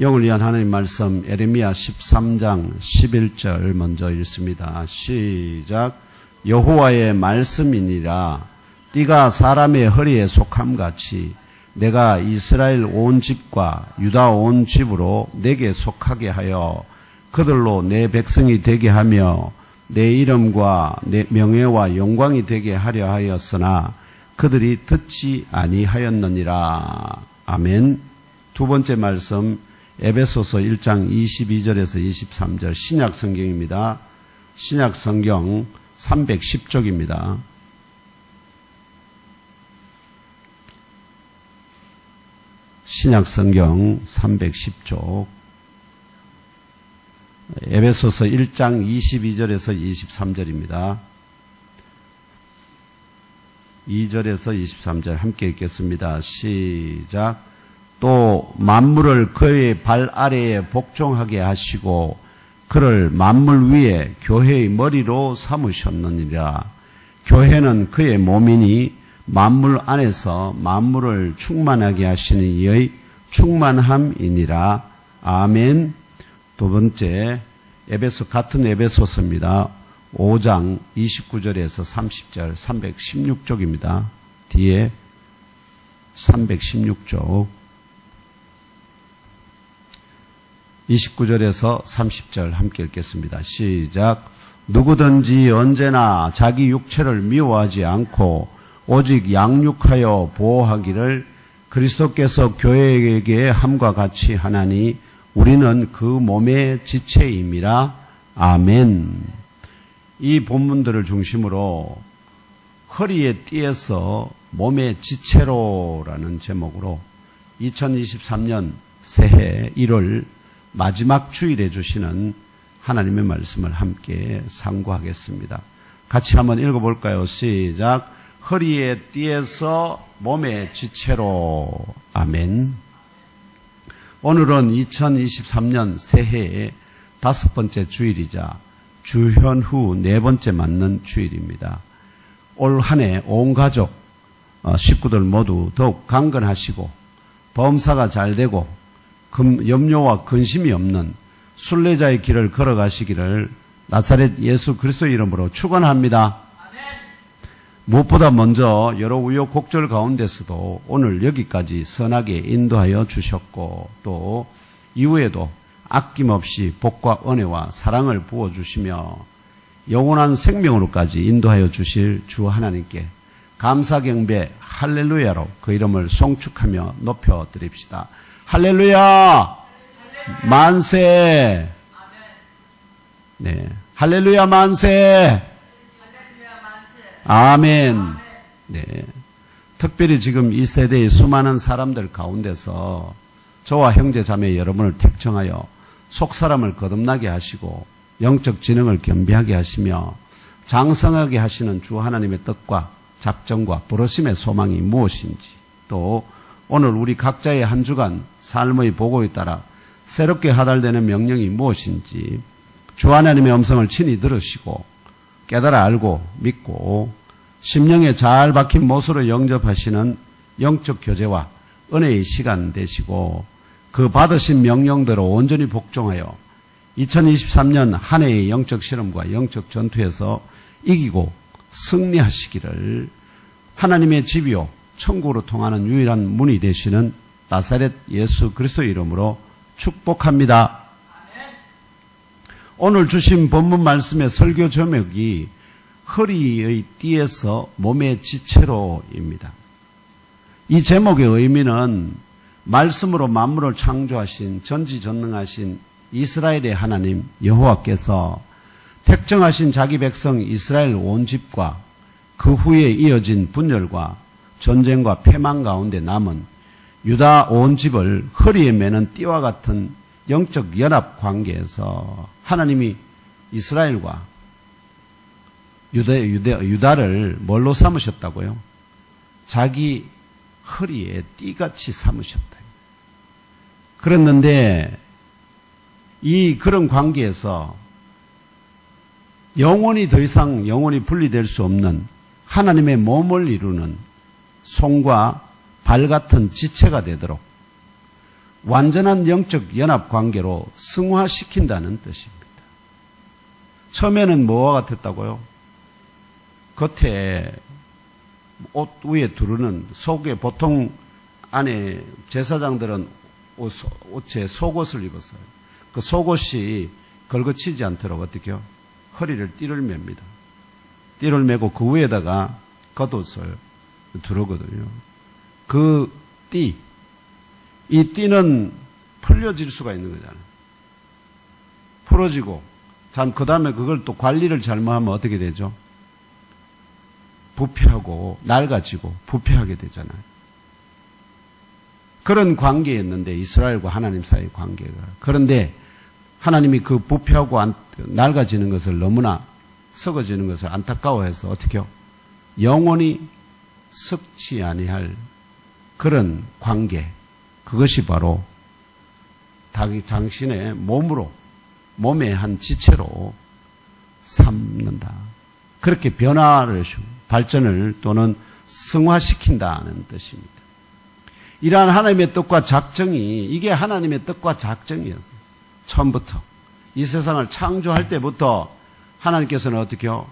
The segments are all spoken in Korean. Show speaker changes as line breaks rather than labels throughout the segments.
영을 위한 하나님 말씀 에레미야 13장 11절 먼저 읽습니다. 시작. 여호와의 말씀이니라. 띠가 사람의 허리에 속함같이 내가 이스라엘 온 집과 유다 온 집으로 내게 속하게 하여 그들로 내 백성이 되게 하며 내 이름과 내 명예와 영광이 되게 하려 하였으나 그들이 듣지 아니하였느니라. 아멘. 두 번째 말씀 에베소서 1장 22절에서 23절 신약 성경입니다. 신약 성경 310쪽입니다. 신약 성경 310쪽 에베소서 1장 22절에서 23절입니다. 2절에서 23절 함께 읽겠습니다. 시작. 또 만물을 그의 발 아래에 복종하게 하시고 그를 만물 위에 교회의 머리로 삼으셨느니라. 교회는 그의 몸이니 만물 안에서 만물을 충만하게 하시는 이의 충만함이니라. 아멘. 두 번째 같은 에베소서입니다. 5장 29절에서 30절 316쪽입니다. 뒤에 316쪽 29절에서 30절 함께 읽겠습니다. 시작. 누구든지 언제나 자기 육체를 미워하지 않고 오직 양육하여 보호하기를 그리스도께서 교회에게 함과 같이 하나니 우리는 그 몸의 지체임이라. 아멘. 이 본문들을 중심으로 허리에 띠에서 몸의 지체로라는 제목으로 2023년 새해 1월 마지막 주일에 주시는 하나님의 말씀을 함께 상고하겠습니다. 같이 한번 읽어볼까요? 시작. 허리에 띠에서 몸의 지체로. 아멘. 오늘은 2023년 새해의 5번째 주일이자 주현 후 4번째 맞는 주일입니다. 올 한 해 온 가족, 식구들 모두 더욱 강건하시고 범사가 잘 되고 염려와 근심이 없는 순례자의 길을 걸어가시기를 나사렛 예수 그리스도 이름으로 축원합니다. 무엇보다 먼저 여러 우여곡절 가운데서도 오늘 여기까지 선하게 인도하여 주셨고 또 이후에도 아낌없이 복과 은혜와 사랑을 부어주시며 영원한 생명으로까지 인도하여 주실 주 하나님께 감사 경배 할렐루야로 그 이름을 송축하며 높여드립시다. 할렐루야 만세. 네, 할렐루야 만세. 아멘. 네. 특별히 지금 이 세대의 수많은 사람들 가운데서 저와 형제 자매 여러분을 택정하여 속사람을 거듭나게 하시고 영적 지능을 겸비하게 하시며 장성하게 하시는 주 하나님의 뜻과 작정과 부르심의 소망이 무엇인지 또 오늘 우리 각자의 한 주간 삶의 보고에 따라 새롭게 하달되는 명령이 무엇인지 주 하나님의 음성을 친히 들으시고 깨달아 알고 믿고 심령에 잘 박힌 못으로 영접하시는 영적 교제와 은혜의 시간 되시고 그 받으신 명령대로 온전히 복종하여 2023년 한 해의 영적 실험과 영적 전투에서 이기고 승리하시기를 하나님의 집이요 천국으로 통하는 유일한 문이 되시는 나사렛 예수 그리스도 이름으로 축복합니다. 오늘 주신 본문 말씀의 설교 제목이 허리의 띠에서 몸의 지체로입니다. 이 제목의 의미는 말씀으로 만물을 창조하신 전지전능하신 이스라엘의 하나님 여호와께서 택정하신 자기 백성 이스라엘 온 집과 그 후에 이어진 분열과 전쟁과 패망 가운데 남은 유다 온 집을 허리에 매는 띠와 같은 영적 연합 관계에서 하나님이 이스라엘과 유다를 뭘로 삼으셨다고요? 자기 허리에 띠같이 삼으셨다. 그랬는데 그런 관계에서 영원히 더 이상 영원히 분리될 수 없는 하나님의 몸을 이루는 손과 발 같은 지체가 되도록 완전한 영적 연합 관계로 승화시킨다는 뜻입니다. 처음에는 뭐와 같았다고요? 겉에 옷 위에 두르는 속에 보통 안에 제사장들은 옷에 속옷을 입었어요. 그 속옷이 걸거치지 않도록 어떻게 해요? 허리를 띠를 맵니다. 띠를 매고 그 위에다가 겉옷을 두르거든요. 그 띠, 이 띠는 풀려질 수가 있는 거잖아요. 풀어지고, 그 다음에 그걸 또 관리를 잘못하면 어떻게 되죠? 부패하고, 낡아지고, 부패하게 되잖아요. 그런 관계였는데, 이스라엘과 하나님 사이의 관계가. 그런데, 하나님이 그 부패하고 낡아지는 것을 너무나 썩어지는 것을 안타까워해서 어떻게 해요? 영원히 썩지 아니할 그런 관계, 그것이 바로 당신의 몸의 한 지체로 삼는다. 그렇게 발전을 또는 승화시킨다는 뜻입니다. 이러한 하나님의 뜻과 작정이, 이게 하나님의 뜻과 작정이었어요. 처음부터. 이 세상을 창조할 때부터 하나님께서는 어떻게 해요?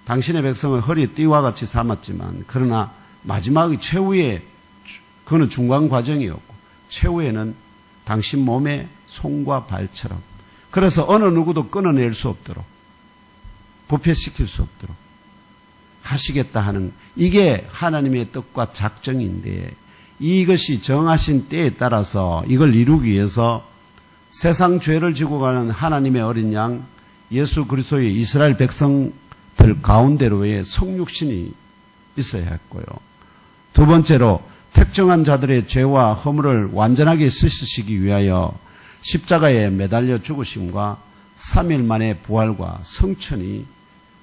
당신의 백성을 허리에 띠와 같이 삼았지만, 그러나 마지막의 최후의, 그거는 중간 과정이었고, 최후에는 당신 몸의 손과 발처럼, 그래서 어느 누구도 끊어낼 수 없도록, 부패시킬 수 없도록 하시겠다 하는, 이게 하나님의 뜻과 작정인데, 이것이 정하신 때에 따라서 이걸 이루기 위해서 세상 죄를 지고 가는 하나님의 어린 양 예수 그리스도의 이스라엘 백성들 가운데로의 성육신이 있어야 했고요. 두 번째로 특정한 자들의 죄와 허물을 완전하게 씻으시기 위하여 십자가에 매달려 죽으심과 3일 만에 부활과 성천이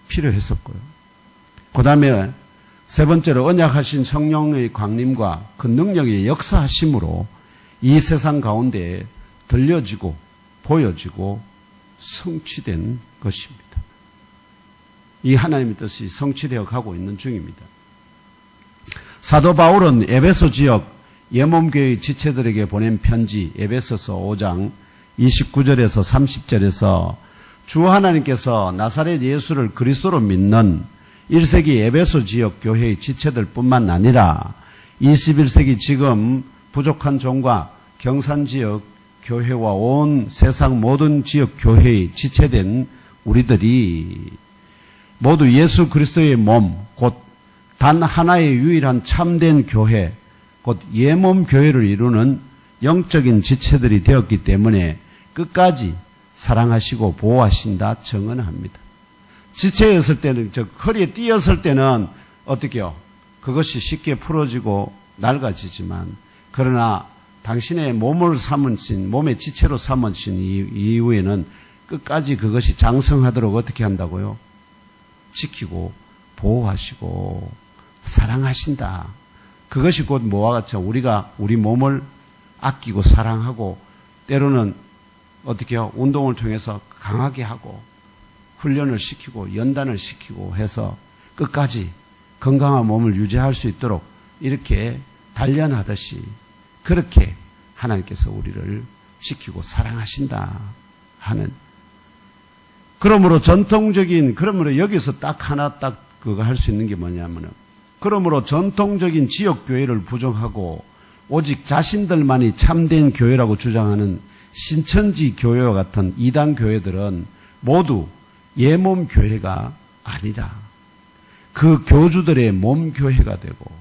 필요했었고요. 그 다음에 세 번째로 언약하신 성령의 광림과 그 능력의 역사하심으로 이 세상 가운데 들려지고 보여지고 성취된 것입니다. 이 하나님의 뜻이 성취되어 가고 있는 중입니다. 사도 바울은 에베소 지역 예몸교회 지체들에게 보낸 편지 에베소서 5장 29절에서 30절에서 주 하나님께서 나사렛 예수를 그리스도로 믿는 1세기 에베소 지역 교회의 지체들 뿐만 아니라 21세기 지금 부족한 종과 경산 지역 교회와 온 세상 모든 지역 교회의 지체된 우리들이 모두 예수 그리스도의 몸, 곧 단 하나의 유일한 참된 교회, 곧 예몸 교회를 이루는 영적인 지체들이 되었기 때문에 끝까지 사랑하시고 보호하신다 증언합니다. 지체였을 때는, 즉 허리에 띄었을 때는 어떻게 해요? 그것이 쉽게 풀어지고 낡아지지만, 그러나 당신의 몸을 삼으신, 몸의 지체로 삼으신 이후에는 끝까지 그것이 장성하도록 어떻게 한다고요? 지키고 보호하시고 사랑하신다. 그것이 곧 뭐와 같죠? 우리가 우리 몸을 아끼고 사랑하고 때로는 어떻게 해요? 운동을 통해서 강하게 하고 훈련을 시키고 연단을 시키고 해서 끝까지 건강한 몸을 유지할 수 있도록 이렇게 단련하듯이 그렇게 하나님께서 우리를 지키고 사랑하신다 하는, 그러므로 그러므로 여기서 딱 하나 그거 할 수 있는 게 뭐냐면은, 그러므로 전통적인 지역교회를 부정하고 오직 자신들만이 참된 교회라고 주장하는 신천지 교회와 같은 이단 교회들은 모두 예몸 교회가 아니라 그 교주들의 몸 교회가 되고,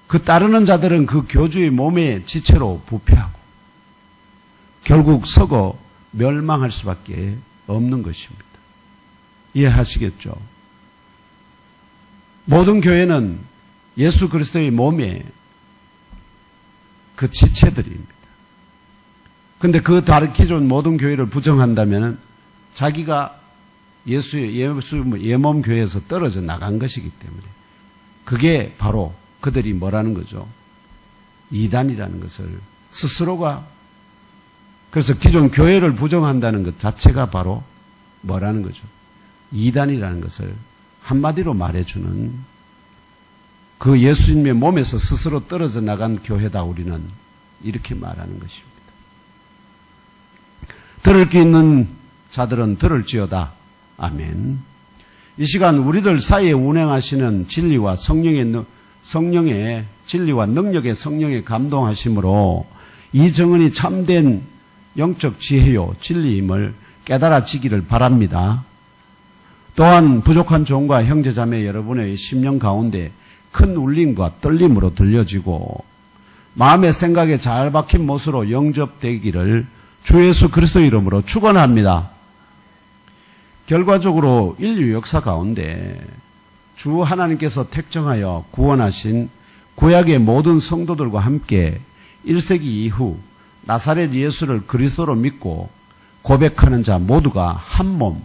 그 따르는 자들은 그 교주의 몸의 지체로 부패하고 결국 썩어 멸망할 수밖에 없는 것입니다. 이해하시겠죠? 모든 교회는 예수 그리스도의 몸의 그 지체들입니다. 그런데 그 다른 기존 모든 교회를 부정한다면 자기가 예수의 예몸 교회에서 떨어져 나간 것이기 때문에, 그게 바로 그들이 뭐라는 거죠? 이단이라는 것을 스스로가, 그래서 기존 교회를 부정한다는 것 자체가 바로 뭐라는 거죠? 이단이라는 것을 한마디로 말해주는, 그 예수님의 몸에서 스스로 떨어져 나간 교회다 우리는, 이렇게 말하는 것입니다. 들을 귀 있는 자들은 들을지어다. 아멘. 이 시간 우리들 사이에 운행하시는 진리와 성령의 진리와 능력의 성령의 감동하심으로 이 증언이 참된 영적 지혜요 진리임을 깨달아지기를 바랍니다. 또한 부족한 종과 형제자매 여러분의 심령 가운데 큰 울림과 떨림으로 들려지고 마음의 생각에 잘 박힌 못으로 영접되기를 주 예수 그리스도의 이름으로 축원합니다. 결과적으로 인류 역사 가운데 주 하나님께서 택정하여 구원하신 구약의 모든 성도들과 함께 1세기 이후 나사렛 예수를 그리스도로 믿고 고백하는 자 모두가 한 몸,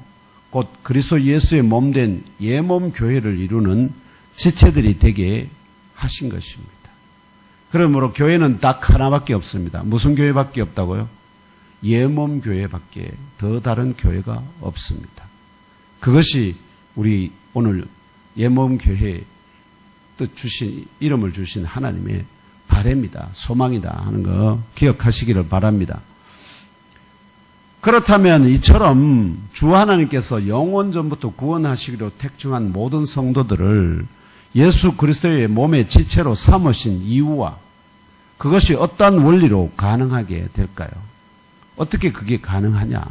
곧 그리스도 예수의 몸된 예몸 교회를 이루는 지체들이 되게 하신 것입니다. 그러므로 교회는 딱 하나밖에 없습니다. 무슨 교회밖에 없다고요? 예몸 교회밖에 더 다른 교회가 없습니다. 그것이 우리 오늘 예몸 교회의 뜻 주신, 이름을 주신 하나님의 바람이다, 소망이다 하는 거 기억하시기를 바랍니다. 그렇다면 이처럼 주 하나님께서 영원전부터 구원하시기로 택정한 모든 성도들을 예수 그리스도의 몸의 지체로 삼으신 이유와 그것이 어떠한 원리로 가능하게 될까요? 어떻게 그게 가능하냐?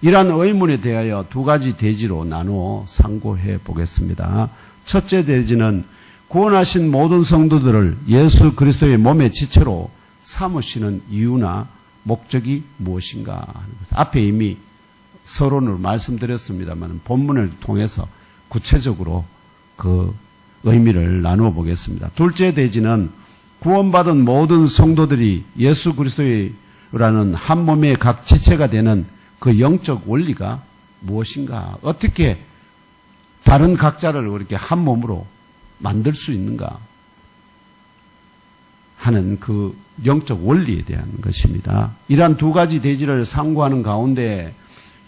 이러한 의문에 대하여 두 가지 대지로 나누어 상고해 보겠습니다. 첫째 대지는 구원하신 모든 성도들을 예수 그리스도의 몸의 지체로 삼으시는 이유나 목적이 무엇인가 하는 것. 앞에 이미 서론으로 말씀드렸습니다만 본문을 통해서 구체적으로 그 의미를 나누어 보겠습니다. 둘째 대지는 구원받은 모든 성도들이 예수 그리스도라는 한 몸의 각 지체가 되는 그 영적 원리가 무엇인가? 어떻게 다른 각자를 그렇게 한 몸으로 만들 수 있는가 하는 그 영적 원리에 대한 것입니다. 이러한 두 가지 대지를 상고하는 가운데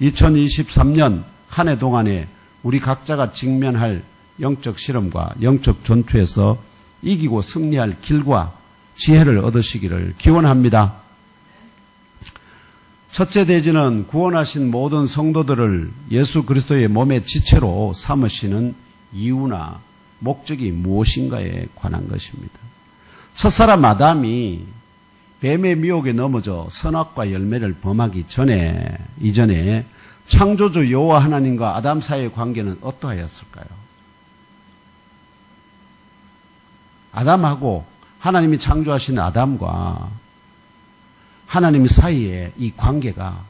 2023년 한 해 동안에 우리 각자가 직면할 영적 실험과 영적 전투에서 이기고 승리할 길과 지혜를 얻으시기를 기원합니다. 첫째 대지는 구원하신 모든 성도들을 예수 그리스도의 몸의 지체로 삼으시는 이유나 목적이 무엇인가에 관한 것입니다. 첫사람 아담이 뱀의 미혹에 넘어져 선악과 열매를 범하기 이전에 창조주 여호와 하나님과 아담 사이의 관계는 어떠하였을까요? 아담하고 하나님이 창조하신 아담과 하나님 사이의 이 관계가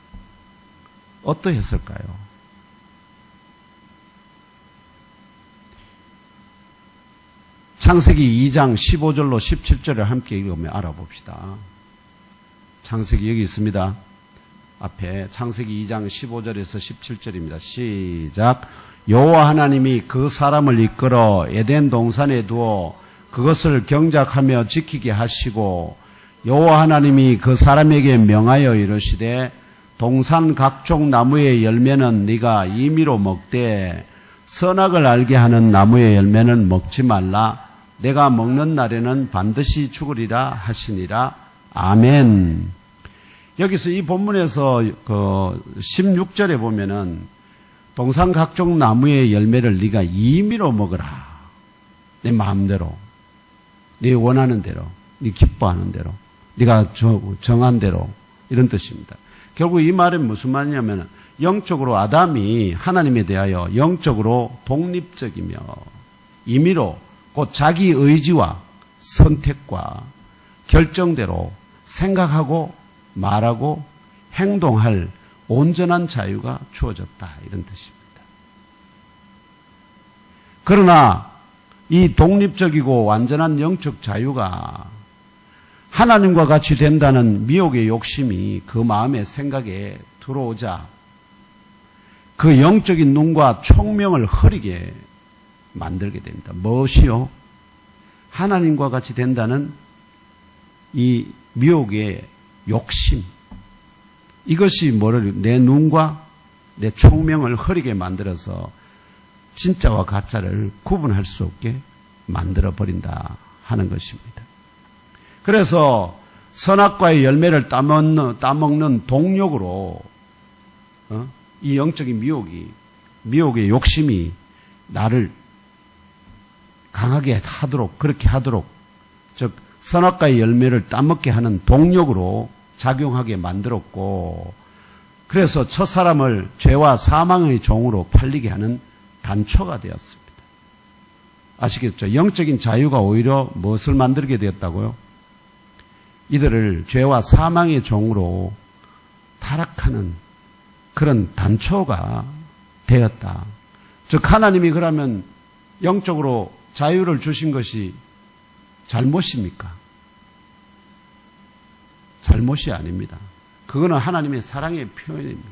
어떠했을까요? 창세기 2장 15절로 17절을 함께 읽으며 알아봅시다. 창세기 여기 있습니다. 앞에 창세기 2장 15절에서 17절입니다. 시작. 여호와 하나님이 그 사람을 이끌어 에덴 동산에 두어 그것을 경작하며 지키게 하시고 여호와 하나님이 그 사람에게 명하여 이르시되 동산 각종 나무의 열매는 네가 임의로 먹되 선악을 알게 하는 나무의 열매는 먹지 말라. 내가 먹는 날에는 반드시 죽으리라 하시니라. 아멘. 여기서 이 본문에서 그 16절에 보면은 동산 각종 나무의 열매를 네가 임의로 먹으라. 내 마음대로, 네 원하는 대로, 네 기뻐하는 대로, 네가 정한 대로 이런 뜻입니다. 결국 이 말은 무슨 말이냐면 영적으로 아담이 하나님에 대하여 영적으로 독립적이며 임의로 곧 자기 의지와 선택과 결정대로 생각하고 말하고 행동할 온전한 자유가 주어졌다 이런 뜻입니다. 그러나 이 독립적이고 완전한 영적 자유가 하나님과 같이 된다는 미혹의 욕심이 그 마음의 생각에 들어오자 그 영적인 눈과 총명을 흐리게 만들게 됩니다. 무엇이요? 하나님과 같이 된다는 이 미혹의 욕심. 이것이 내 눈과 내 총명을 흐리게 만들어서 진짜와 가짜를 구분할 수 없게 만들어버린다 하는 것입니다. 그래서 선악과의 열매를 따먹는 동력으로 이 영적인 미혹의 욕심이 나를 강하게 하도록, 그렇게 하도록, 즉 선악과의 열매를 따먹게 하는 동력으로 작용하게 만들었고, 그래서 첫사람을 죄와 사망의 종으로 팔리게 하는 단초가 되었습니다. 아시겠죠? 영적인 자유가 오히려 무엇을 만들게 되었다고요? 이들을 죄와 사망의 종으로 타락하는 그런 단초가 되었다. 즉 하나님이 그러면 영적으로 자유를 주신 것이 잘못입니까? 잘못이 아닙니다. 그거는 하나님의 사랑의 표현입니다.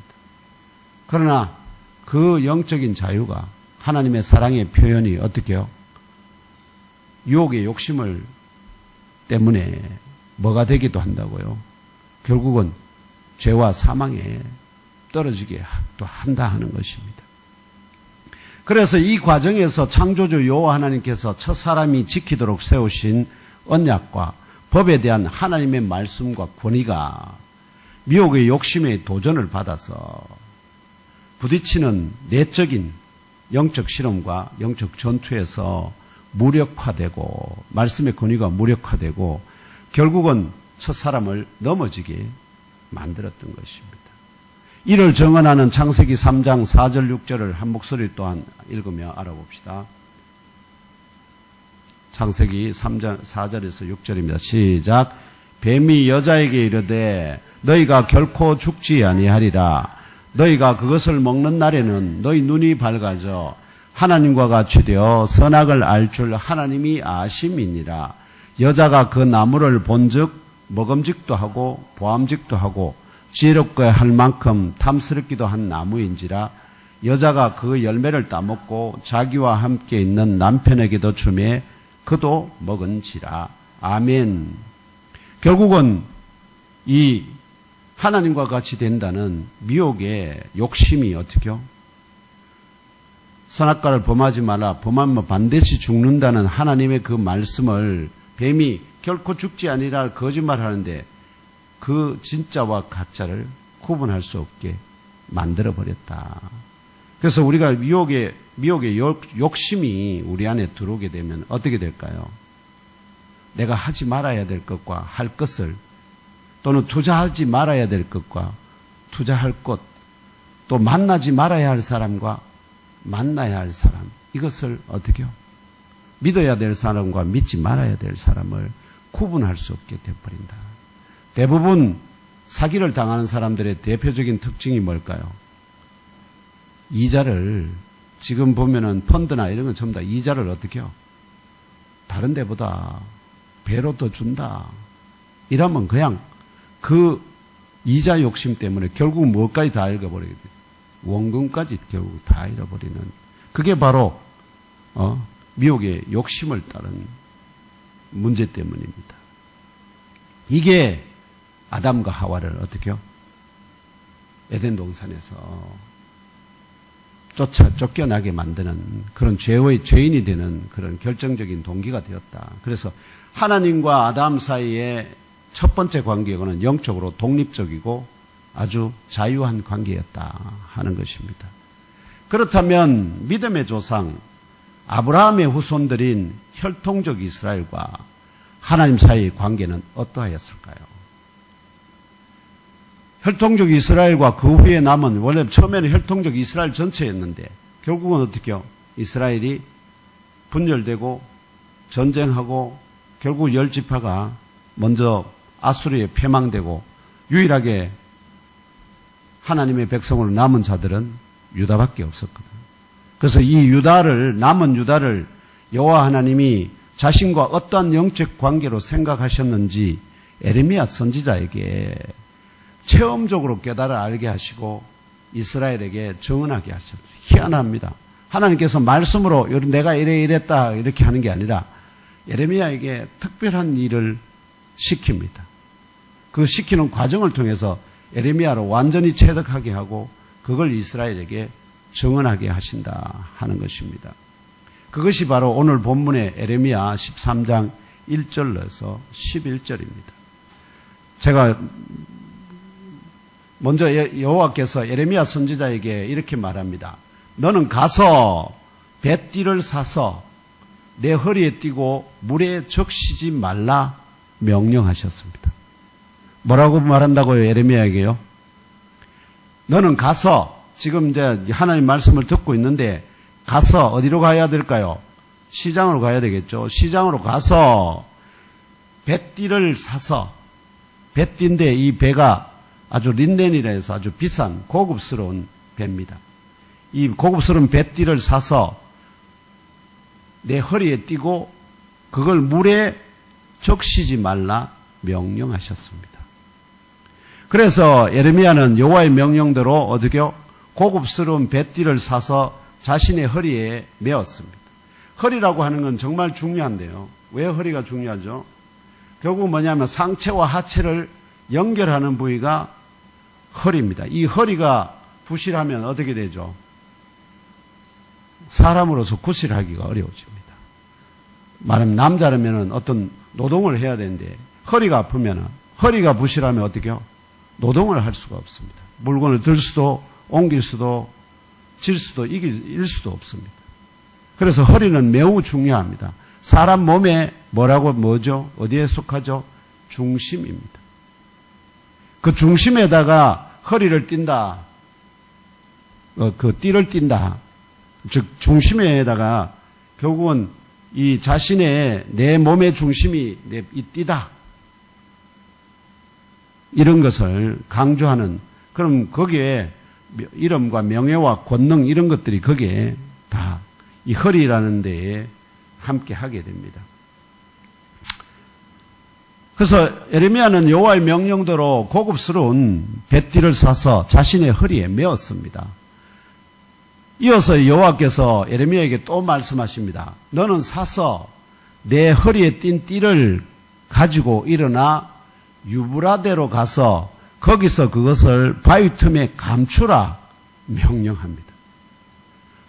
그러나 그 영적인 자유가 하나님의 사랑의 표현이 어떻게 해요? 유혹의 욕심을 때문에 뭐가 되기도 한다고요? 결국은 죄와 사망에 떨어지게 또 한다 하는 것입니다. 그래서 이 과정에서 창조주 여호와 하나님께서 첫사람이 지키도록 세우신 언약과 법에 대한 하나님의 말씀과 권위가 미혹의 욕심의 도전을 받아서 부딪히는 내적인 영적 실험과 영적 전투에서 무력화되고 말씀의 권위가 무력화되고 결국은 첫사람을 넘어지게 만들었던 것입니다. 이를 증언하는 창세기 3장 4절 6절을 한 목소리 또한 읽으며 알아봅시다. 창세기 3장 4절에서 6절입니다. 시작. 뱀이 여자에게 이르되 너희가 결코 죽지 아니하리라. 너희가 그것을 먹는 날에는 너희 눈이 밝아져 하나님과 같이 되어 선악을 알 줄 하나님이 아심이니라. 여자가 그 나무를 본즉 먹음직도 하고 보암직도 하고 지혜롭게 할 만큼 탐스럽기도 한 나무인지라. 여자가 그 열매를 따먹고 자기와 함께 있는 남편에게도 주매 그도 먹은지라. 아멘. 결국은 이 하나님과 같이 된다는 미혹의 욕심이 어떻게요? 선악과를 범하지 마라. 범하면 반드시 죽는다는 하나님의 그 말씀을 뱀이 결코 죽지 아니라 거짓말하는데 그 진짜와 가짜를 구분할 수 없게 만들어버렸다. 그래서 우리가 미혹의 욕심이 우리 안에 들어오게 되면 어떻게 될까요? 내가 하지 말아야 될 것과 할 것을 또는 투자하지 말아야 될 것과 투자할 것 또 만나지 말아야 할 사람과 만나야 할 사람 이것을 어떻게 해요? 믿어야 될 사람과 믿지 말아야 될 사람을 구분할 수 없게 되어버린다. 대부분 사기를 당하는 사람들의 대표적인 특징이 뭘까요? 이자를 지금 보면은 펀드나 이런 건 전부 다 이자를 어떻게 해요? 다른 데보다 배로 더 준다. 이러면 그냥 그 이자 욕심 때문에 결국 뭐까지 다 잃어버리게 돼요. 원금까지 결국 다 잃어버리는 그게 바로 미혹의 욕심을 따른 문제 때문입니다. 이게 아담과 하와를 어떻게 해요? 에덴 동산에서 쫓겨나게 만드는 그런 죄인이 되는 그런 결정적인 동기가 되었다. 그래서 하나님과 아담 사이의 첫 번째 관계는 영적으로 독립적이고 아주 자유한 관계였다 하는 것입니다. 그렇다면 믿음의 조상 아브라함의 후손들인 혈통적 이스라엘과 하나님 사이의 관계는 어떠하였을까요? 혈통적 이스라엘과 그 후에 남은 원래 처음에는 혈통적 이스라엘 전체였는데 결국은 어떻게 해요? 이스라엘이 분열되고 전쟁하고 결국 10지파가 먼저 아수르에 패망되고 유일하게 하나님의 백성으로 남은 자들은 유다밖에 없었거든. 그래서 이 남은 유다를 여호와 하나님이 자신과 어떠한 영적 관계로 생각하셨는지 에레미야 선지자에게 체험적으로 깨달아 알게 하시고 이스라엘에게 증언하게 하셨어요. 희한합니다. 하나님께서 말씀으로 내가 이랬다 이렇게 하는 게 아니라 에레미야에게 특별한 일을 시킵니다. 그 시키는 과정을 통해서 에레미야를 완전히 체득하게 하고 그걸 이스라엘에게 증언하게 하신다 하는 것입니다. 그것이 바로 오늘 본문의 에레미야 13장 1절에서 11절입니다. 제가 먼저 여호와께서 예레미야 선지자에게 이렇게 말합니다. 너는 가서 뱃띠를 사서 내 허리에 띠고 물에 적시지 말라 명령하셨습니다. 뭐라고 말한다고요? 예레미야에게요? 너는 가서, 지금 이제 하나님 말씀을 듣고 있는데 가서 어디로 가야 될까요? 시장으로 가야 되겠죠. 시장으로 가서 뱃띠를 사서, 뱃띠인데 이 배가 아주 린넨이라 해서 아주 비싼 고급스러운 배입니다. 이 고급스러운 뱃띠를 사서 내 허리에 띠고 그걸 물에 적시지 말라 명령하셨습니다. 그래서 예레미야는 여호와의 명령대로 어떻게요? 고급스러운 뱃띠를 사서 자신의 허리에 메었습니다. 허리라고 하는 건 정말 중요한데요. 왜 허리가 중요하죠? 결국 뭐냐면 상체와 하체를 연결하는 부위가 허리입니다. 이 허리가 부실하면 어떻게 되죠? 사람으로서 구실하기가 어려워집니다. 말하면 남자라면 어떤 노동을 해야 되는데 허리가 아프면, 허리가 부실하면 어떻게 해요? 노동을 할 수가 없습니다. 물건을 들 수도, 옮길 수도, 질 수도, 이길 수도 없습니다. 그래서 허리는 매우 중요합니다. 사람 몸에 뭐죠? 어디에 속하죠? 중심입니다. 그 중심에다가 허리를 띈다. 그 띠를 띈다. 즉 중심에다가 결국은 이 자신의 내 몸의 중심이 이 띠다. 이런 것을 강조하는, 그럼 거기에 이름과 명예와 권능 이런 것들이 거기에 다 이 허리라는 데에 함께 하게 됩니다. 그래서 예레미야는 여호와의 명령대로 고급스러운 뱃띠를 사서 자신의 허리에 메었습니다. 이어서 여호와께서 예레미야에게 또 말씀하십니다. 너는 사서 내 허리에 띈 띠를 가지고 일어나 유브라데로 가서 거기서 그것을 바위 틈에 감추라 명령합니다.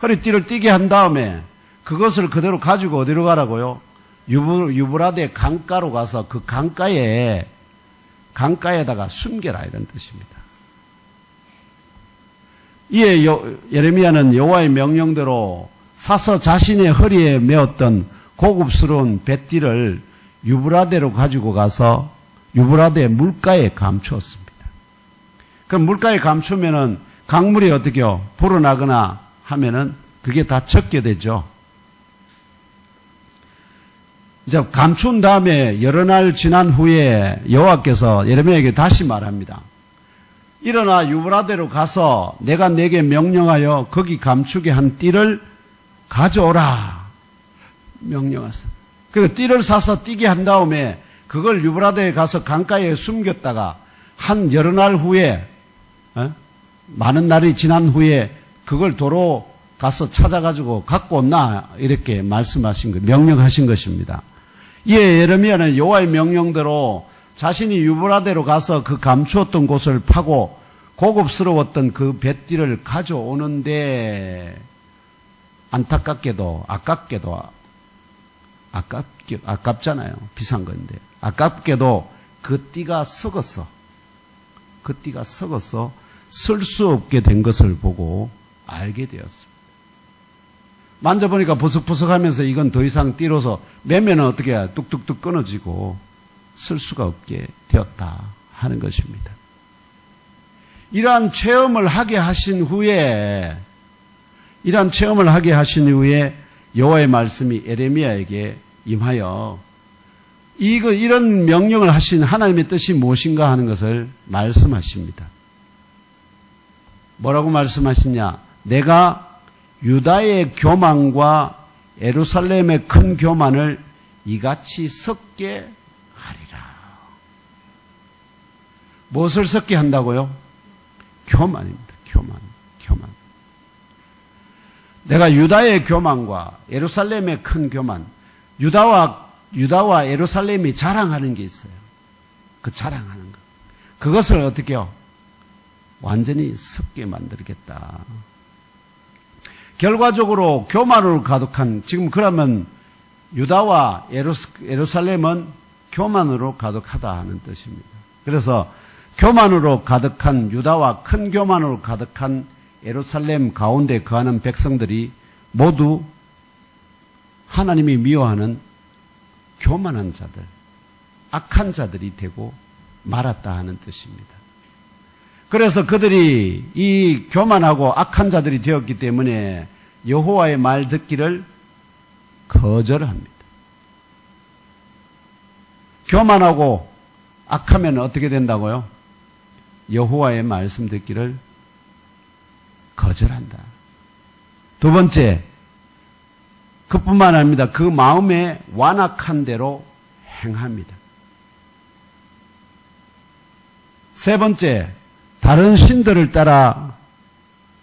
허리띠를 띠게 한 다음에 그것을 그대로 가지고 어디로 가라고요? 유브라데 강가로 가서 그 강가에다가 숨겨라 이런 뜻입니다. 이에 예레미야는 여호와의 명령대로 사서 자신의 허리에 메었던 고급스러운 뱃띠를 유브라데로 가지고 가서 유브라데 물가에 감추었습니다. 그럼 물가에 감추면은 강물이 어떻게요? 불어나거나 하면은 그게 다 젖게 되죠. 이제 감춘 다음에 여러 날 지난 후에 여호와께서 예레미야에게 다시 말합니다. 일어나 유브라데로 가서 내가 내게 명령하여 거기 감추게 한 띠를 가져오라 명령하셨어요. 그리고 띠를 사서 띠게 한 다음에 그걸 유브라데에 가서 강가에 숨겼다가 한 여러 날 후에 많은 날이 지난 후에 그걸 도로 가서 찾아가지고 갖고 온나 이렇게 말씀하신 것, 명령하신 것입니다. 이에 예레미야는 여호와의 명령대로 자신이 유브라데로 가서 그 감추었던 곳을 파고 고급스러웠던 그 뱃띠를 가져오는데 안타깝게도 아깝잖아요. 비싼 건데 아깝게도 그 띠가 썩었어. 쓸 수 없게 된 것을 보고 알게 되었습니다. 만져보니까 부석부석하면서 이건 더 이상 띠로서 매면은 어떻게 해야 뚝뚝뚝 끊어지고 쓸 수가 없게 되었다 하는 것입니다. 이러한 체험을 하게 하신 후에 여호와의 말씀이 예레미야에게 임하여 이런 명령을 하신 하나님의 뜻이 무엇인가 하는 것을 말씀하십니다. 뭐라고 말씀하시냐? 내가 유다의 교만과 예루살렘의 큰 교만을 이같이 섞게 하리라. 무엇을 섞게 한다고요? 교만입니다. 교만. 내가 유다의 교만과 예루살렘의 큰 교만, 유다와 예루살렘이 자랑하는 게 있어요. 그 자랑하는 것. 그것을 어떻게 해요? 완전히 섞게 만들겠다. 결과적으로 교만으로 가득한, 지금 그러면 유다와 예루살렘은 교만으로 가득하다 하는 뜻입니다. 그래서 교만으로 가득한 유다와 큰 교만으로 가득한 예루살렘 가운데 거하는 백성들이 모두 하나님이 미워하는 교만한 자들, 악한 자들이 되고 말았다 하는 뜻입니다. 그래서 그들이 이 교만하고 악한 자들이 되었기 때문에 여호와의 말 듣기를 거절합니다. 교만하고 악하면 어떻게 된다고요? 여호와의 말씀 듣기를 거절한다. 두 번째, 그뿐만 아닙니다. 그 마음에 완악한 대로 행합니다. 세 번째, 다른 신들을 따라,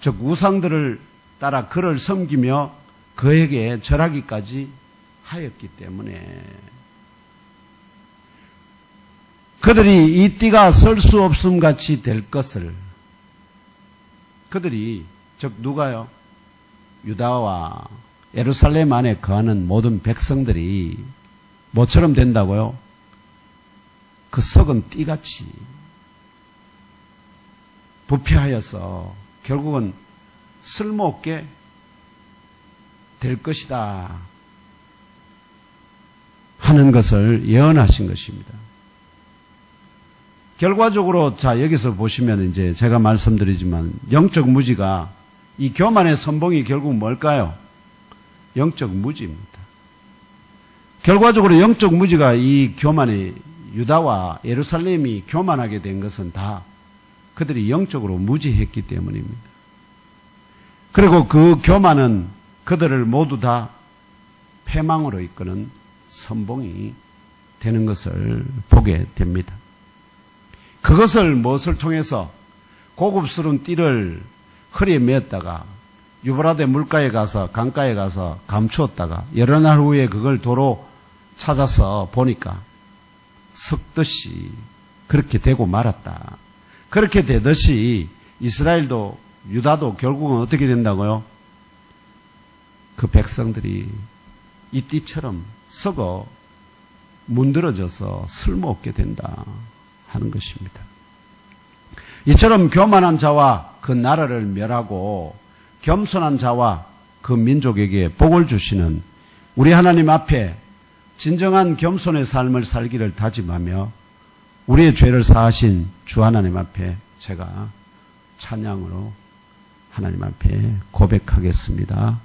즉 우상들을 따라 그를 섬기며 그에게 절하기까지 하였기 때문에 그들이 이 띠가 설 수 없음 같이 될 것을 그들이, 즉 누가요? 유다와 예루살렘 안에 거하는 모든 백성들이 뭐처럼 된다고요? 그 썩은 띠같이 부패하여서 결국은 쓸모없게 될 것이다 하는 것을 예언하신 것입니다. 결과적으로 자 여기서 보시면 이제 제가 말씀드리지만 영적 무지가 이 교만의 선봉이 결국 뭘까요? 영적 무지입니다. 결과적으로 영적 무지가 이 교만의 유다와 예루살렘이 교만하게 된 것은 다 그들이 영적으로 무지했기 때문입니다. 그리고 그 교만은 그들을 모두 다 패망으로 이끄는 선봉이 되는 것을 보게 됩니다. 그것을 무엇을 통해서 고급스러운 띠를 허리에 메었다가 유브라데 물가에 가서 강가에 가서 감추었다가 여러 날 후에 그걸 도로 찾아서 보니까 썩듯이 그렇게 되고 말았다. 그렇게 되듯이 이스라엘도 유다도 결국은 어떻게 된다고요? 그 백성들이 이 띠처럼 썩어 문드러져서 쓸모없게 된다 하는 것입니다. 이처럼 교만한 자와 그 나라를 멸하고 겸손한 자와 그 민족에게 복을 주시는 우리 하나님 앞에 진정한 겸손의 삶을 살기를 다짐하며 우리의 죄를 사하신 주 하나님 앞에 제가 찬양으로 하나님 앞에 고백하겠습니다.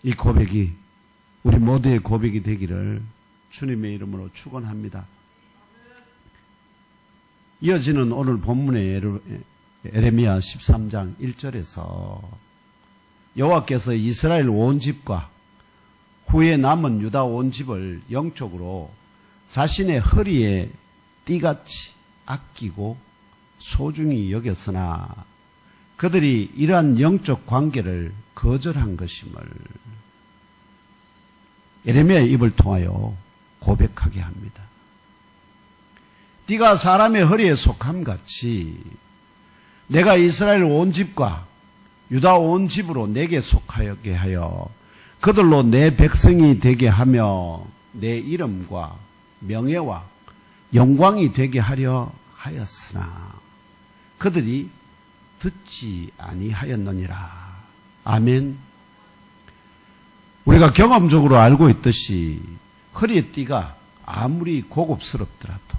이 고백이 우리 모두의 고백이 되기를 주님의 이름으로 축원합니다. 이어지는 오늘 본문의 에레미야 13장 1절에서 여호와께서 이스라엘 온 집과 후에 남은 유다 온 집을 영적으로 자신의 허리에 띠같이 아끼고 소중히 여겼으나 그들이 이러한 영적 관계를 거절한 것임을 에레미야의 입을 통하여 고백하게 합니다. 띠가 사람의 허리에 속함같이 내가 이스라엘 온 집과 유다 온 집으로 내게 속하게 하여 그들로 내 백성이 되게 하며 내 이름과 명예와 영광이 되게 하려 하였으나 그들이 듣지 아니하였느니라. 아멘. 우리가 경험적으로 알고 있듯이 허리의 띠가 아무리 고급스럽더라도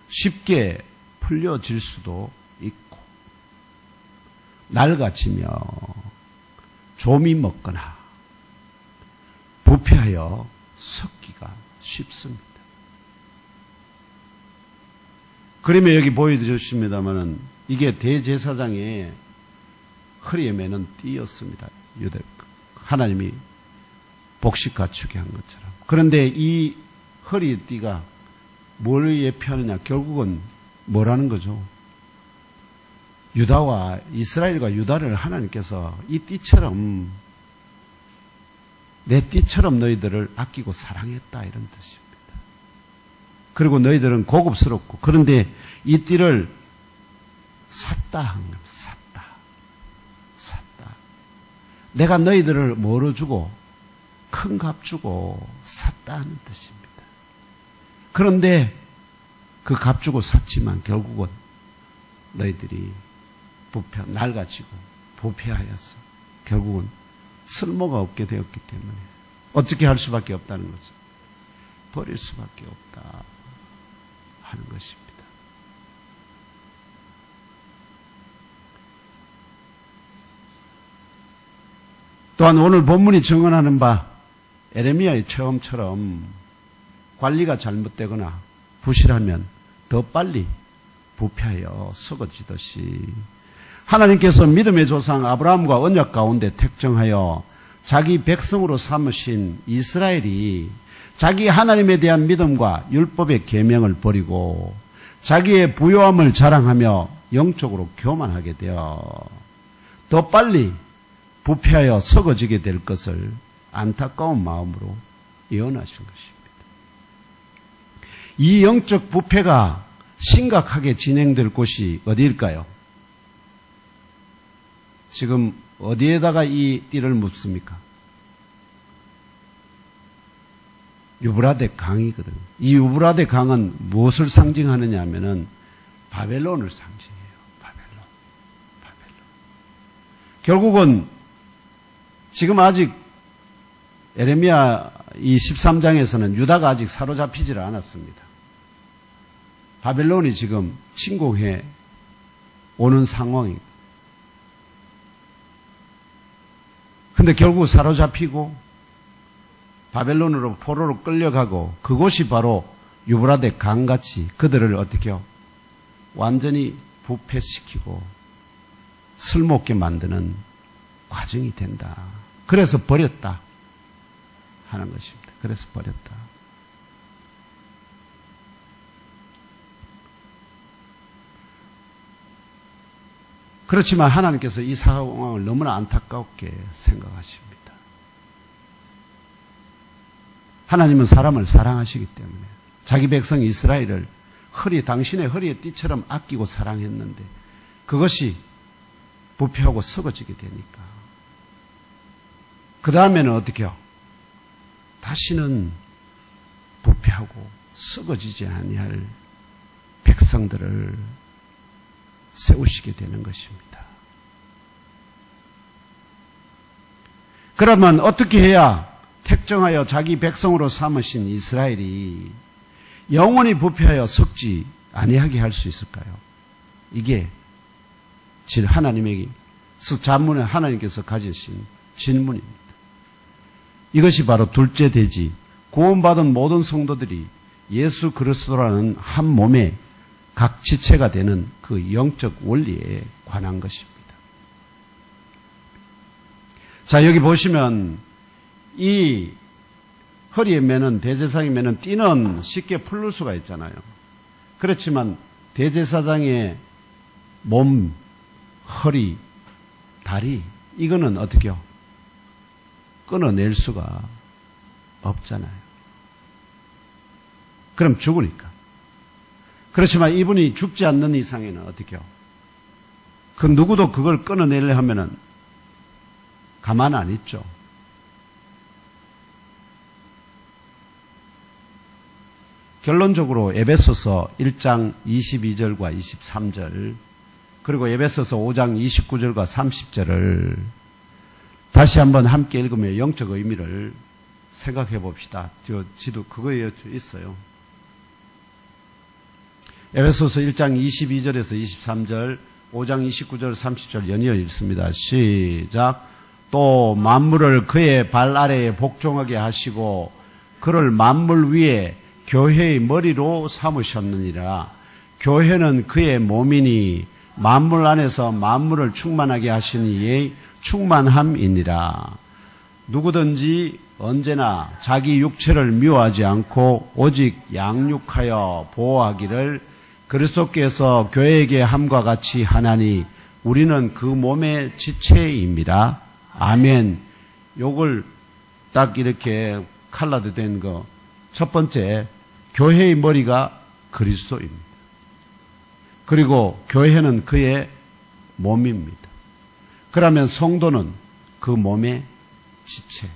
쉽게 풀려질 수도 있고 낡아지며 좀이 먹거나 부패하여 섞기가 쉽습니다. 그림에 여기 보여주십니다마는 이게 대제사장의 허리에 매는 띠였습니다. 하나님이 복식 갖추게 한 것처럼. 그런데 이 허리의 띠가 뭘 예표하느냐? 결국은 뭐라는 거죠? 유다와 이스라엘과 유다를 하나님께서 이 띠처럼 내 띠처럼 너희들을 아끼고 사랑했다 이런 뜻입니다. 그리고 너희들은 고급스럽고 그런데 이 띠를 샀다 한 겁니다. 샀다. 내가 너희들을 뭐로 주고 큰 값 주고 샀다 하는 뜻입니다. 그런데 그 값 주고 샀지만 결국은 너희들이 낡아지고 부패하여서 결국은 쓸모가 없게 되었기 때문에 어떻게 할 수밖에 없다는 거죠. 버릴 수밖에 없다 하는 것입니다. 또한 오늘 본문이 증언하는 바 에레미야의 체험처럼 관리가 잘못되거나 부실하면 더 빨리 부패하여 썩어지듯이 하나님께서 믿음의 조상 아브라함과 언약 가운데 택정하여 자기 백성으로 삼으신 이스라엘이 자기 하나님에 대한 믿음과 율법의 계명을 버리고 자기의 부요함을 자랑하며 영적으로 교만하게 되어 더 빨리 부패하여 썩어지게 될 것을 안타까운 마음으로 예언하신 것입니다. 이 영적 부패가 심각하게 진행될 곳이 어디일까요? 지금 어디에다가 이 띠를 묻습니까? 유브라데 강이거든요. 이 유브라데 강은 무엇을 상징하느냐 하면은 바벨론을 상징해요. 바벨론. 결국은 지금 아직 에레미야 이 13장에서는 유다가 아직 사로잡히지를 않았습니다. 바벨론이 지금 침공해 오는 상황입니다. 근데 결국 사로잡히고 바벨론으로 포로로 끌려가고 그곳이 바로 유브라데 강같이 그들을 어떻게 해요? 완전히 부패시키고 쓸모없게 만드는 과정이 된다. 그래서 버렸다 하는 것입니다. 그래서 버렸다. 그렇지만 하나님께서 이 상황을 너무나 안타깝게 생각하십니다. 하나님은 사람을 사랑하시기 때문에 자기 백성 이스라엘을 당신의 허리에 띠처럼 아끼고 사랑했는데 그것이 부패하고 썩어지게 되니까 그 다음에는 어떻게 해요? 다시는 부패하고 썩어지지 아니할 백성들을 세우시게 되는 것입니다. 그러면 어떻게 해야 택정하여 자기 백성으로 삼으신 이스라엘이 영원히 부패하여 썩지 아니하게 할 수 있을까요? 이게 하나님에게 자문에 하나님께서 가지신 질문입니다. 이것이 바로 둘째 돼지, 구원받은 모든 성도들이 예수 그리스도라는 한 몸의 각 지체가 되는 그 영적 원리에 관한 것입니다. 자, 여기 보시면 이 허리에 매는 대제사장이 매는 띠는 쉽게 풀릴 수가 있잖아요. 그렇지만 대제사장의 몸, 허리, 다리 이거는 어떻게요? 끊어낼 수가 없잖아요. 그럼 죽으니까. 그렇지만 이분이 죽지 않는 이상에는 어떻게요? 그 누구도 그걸 끊어내려 하면은 가만 안 있죠. 결론적으로 에베소서 1장 22절과 23절 그리고 에베소서 5장 29절과 30절을 다시 한번 함께 읽으며 영적 의미를 생각해 봅시다. 저 지도 그거에 있어요. 에베소서 1장 22절에서 23절, 5장 29절, 30절 연이어 읽습니다. 시작. 또 만물을 그의 발 아래에 복종하게 하시고 그를 만물 위에 교회의 머리로 삼으셨느니라. 교회는 그의 몸이니 만물 안에서 만물을 충만하게 하시는 이의 충만함이니라. 누구든지 언제나 자기 육체를 미워하지 않고 오직 양육하여 보호하기를 그리스도께서 교회에게 함과 같이 하나니 우리는 그 몸의 지체입니다. 아멘. 요걸 딱 이렇게 칼라드 된 거. 첫 번째, 교회의 머리가 그리스도입니다. 그리고 교회는 그의 몸입니다. 그러면 성도는 그 몸의 지체.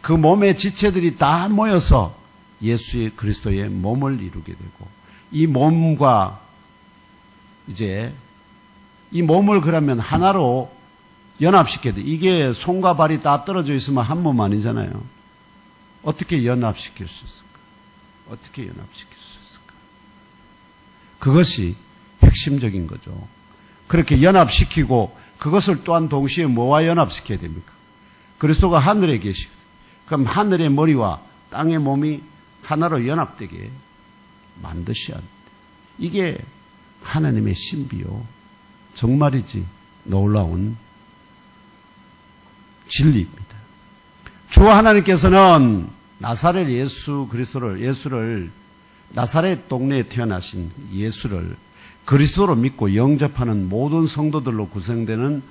그 몸의 지체들이 다 모여서 예수의 그리스도의 몸을 이루게 되고 이 몸과 이제 이 몸을 그러면 하나로 연합시켜야 돼. 이게 손과 발이 다 떨어져 있으면 한 몸 아니잖아요. 어떻게 연합시킬 수 있을까? 어떻게 연합시킬 수 있을까? 그것이 핵심적인 거죠. 그렇게 연합시키고 그것을 또한 동시에 뭐와 연합시켜야 됩니까? 그리스도가 하늘에 계시거든요. 그럼 하늘의 머리와 땅의 몸이 하나로 연합되게 만드셔야 돼요. 이게 하나님의 신비요. 정말이지 놀라운 진리입니다. 주 하나님께서는 나사렛 예수 그리스도를 예수를 나사렛 동네에 태어나신 예수를 그리스도로 믿고 영접하는 모든 성도들로 구성되는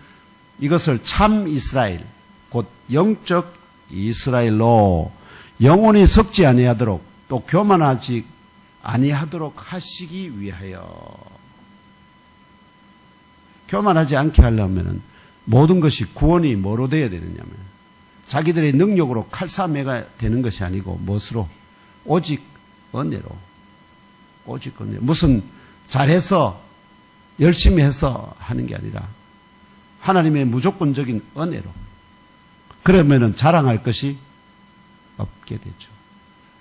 이것을 참 이스라엘 곧 영적 이스라엘로 영혼이 썩지 아니하도록 또 교만하지 아니하도록 하시기 위하여 교만하지 않게 하려면 모든 것이 구원이 뭐로 되어야 되느냐면 자기들의 능력으로 칼싸매가 되는 것이 아니고 무엇으로? 오직 은혜로. 오직 은혜. 무슨 잘해서 열심히 해서 하는 게 아니라 하나님의 무조건적인 은혜로. 그러면은 자랑할 것이 없게 되죠.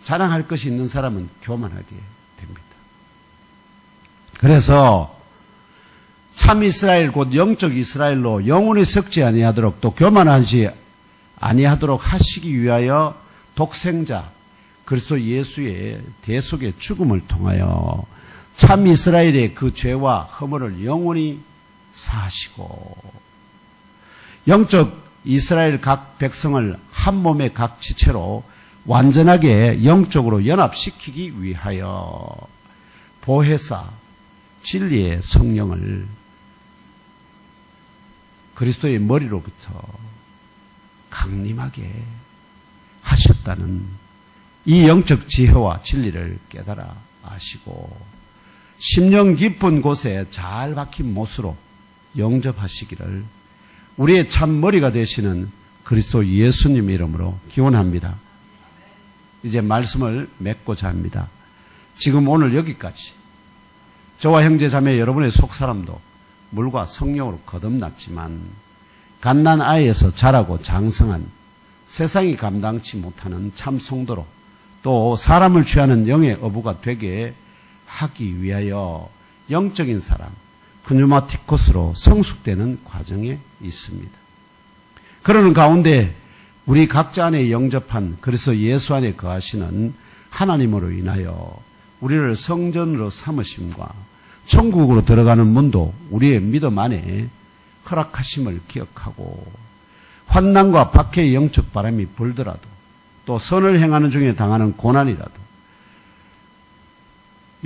자랑할 것이 있는 사람은 교만하게 됩니다. 그래서 참 이스라엘 곧 영적 이스라엘로 영혼이 썩지 아니하도록 또 교만하지 아니하도록 하시기 위하여 독생자 그리스도 예수의 대속의 죽음을 통하여 참 이스라엘의 그 죄와 허물을 영원히 사하시고 영적 이스라엘 각 백성을 한 몸의 각 지체로 완전하게 영적으로 연합시키기 위하여 보혜사 진리의 성령을 그리스도의 머리로부터 강림하게 하셨다는 이 영적 지혜와 진리를 깨달아 아시고 심령 깊은 곳에 잘 박힌 못으로 영접하시기를 우리의 참 머리가 되시는 그리스도 예수님 이름으로 기원합니다. 이제 말씀을 맺고자 합니다. 지금 오늘 여기까지 저와 형제 자매 여러분의 속사람도 물과 성령으로 거듭났지만 갓난 아이에서 자라고 장성한 세상이 감당치 못하는 참 성도로 또 사람을 취하는 영의 어부가 되게 하기 위하여 영적인 사람, 프뉴마티코스로 성숙되는 과정에 있습니다. 그러는 가운데 우리 각자 안에 영접한 그래서 예수 안에 거하시는 하나님으로 인하여 우리를 성전으로 삼으심과 천국으로 들어가는 문도 우리의 믿음 안에 허락하심을 기억하고 환난과 박해의 영적 바람이 불더라도 또 선을 행하는 중에 당하는 고난이라도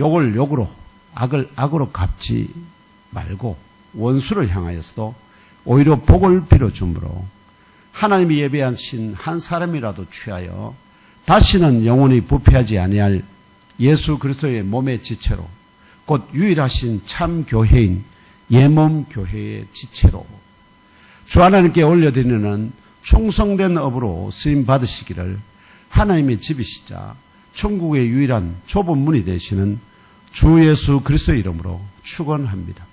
욕을 욕으로 악을 악으로 갚지 말고 원수를 향하여서도 오히려 복을 빌어주므로 하나님이 예배하신 한 사람이라도 취하여 다시는 영원히 부패하지 아니할 예수 그리스도의 몸의 지체로 곧 유일하신 참 교회인 예몸 교회의 지체로 주 하나님께 올려드리는 충성된 업으로 쓰임 받으시기를 하나님의 집이시자 천국의 유일한 좁은 문이 되시는 주 예수 그리스도의 이름으로 축원합니다.